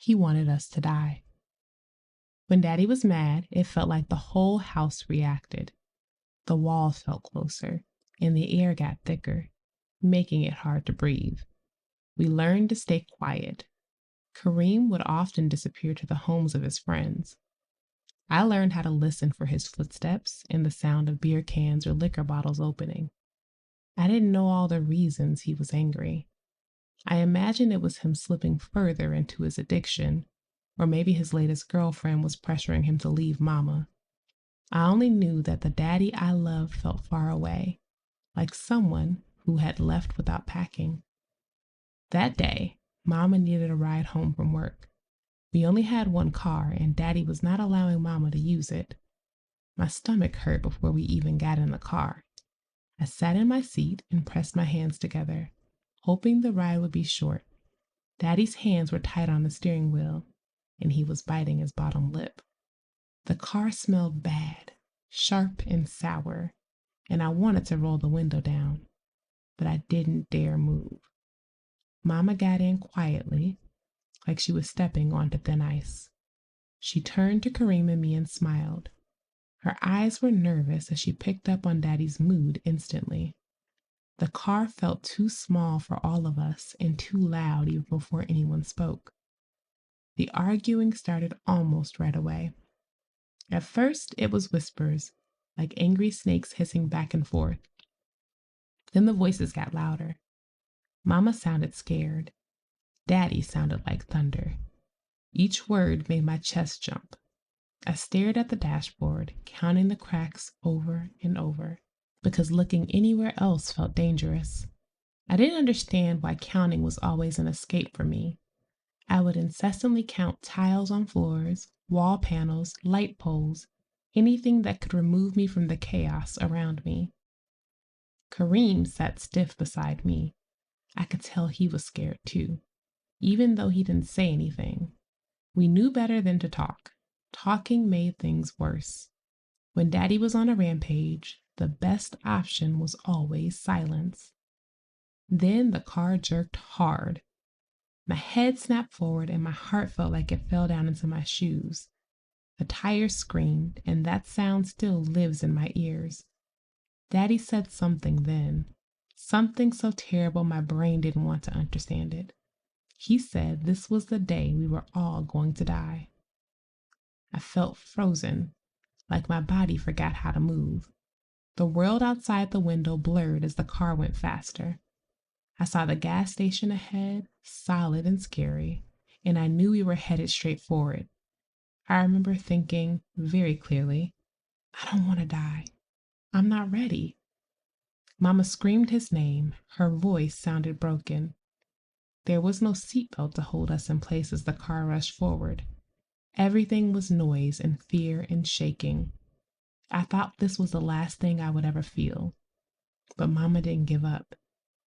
He wanted us to die. When Daddy was mad, it felt like the whole house reacted. The walls felt closer, and the air got thicker, making it hard to breathe. We learned to stay quiet. Kareem would often disappear to the homes of his friends. I learned how to listen for his footsteps and the sound of beer cans or liquor bottles opening. I didn't know all the reasons he was angry. I imagined it was him slipping further into his addiction, or maybe his latest girlfriend was pressuring him to leave Mama. I only knew that the daddy I loved felt far away, like someone who had left without packing. That day, Mama needed a ride home from work. We only had one car, and Daddy was not allowing Mama to use it. My stomach hurt before we even got in the car. I sat in my seat and pressed my hands together, hoping the ride would be short. Daddy's hands were tight on the steering wheel, and he was biting his bottom lip. The car smelled bad, sharp and sour, and I wanted to roll the window down, but I didn't dare move. Mama got in quietly, like she was stepping onto thin ice. She turned to Kareem and me and smiled. Her eyes were nervous as she picked up on Daddy's mood instantly. The car felt too small for all of us and too loud even before anyone spoke. The arguing started almost right away. At first, it was whispers, like angry snakes hissing back and forth. Then the voices got louder. Mama sounded scared. Daddy sounded like thunder. Each word made my chest jump. I stared at the dashboard, counting the cracks over and over, because looking anywhere else felt dangerous. I didn't understand why counting was always an escape for me. I would incessantly count tiles on floors, wall panels, light poles, anything that could remove me from the chaos around me. Kareem sat stiff beside me. I could tell he was scared too, even though he didn't say anything. We knew better than to talk. Talking made things worse. When Daddy was on a rampage, the best option was always silence. Then the car jerked hard. My head snapped forward and my heart felt like it fell down into my shoes. The tires screamed, and that sound still lives in my ears. Daddy said something then, something so terrible my brain didn't want to understand it. He said this was the day we were all going to die. I felt frozen, like my body forgot how to move. The world outside the window blurred as the car went faster. I saw the gas station ahead, solid and scary, and I knew we were headed straight for it. I remember thinking very clearly, I don't want to die. I'm not ready. Mama screamed his name. Her voice sounded broken. There was no seatbelt to hold us in place as the car rushed forward. Everything was noise and fear and shaking. I thought this was the last thing I would ever feel. But Mama didn't give up.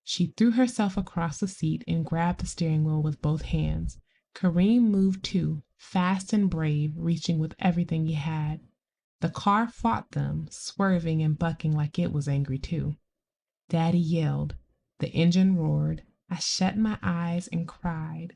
She threw herself across the seat and grabbed the steering wheel with both hands. Kareem moved too, fast and brave, reaching with everything he had. The car fought them, swerving and bucking like it was angry too. Daddy yelled. The engine roared. I shut my eyes and cried.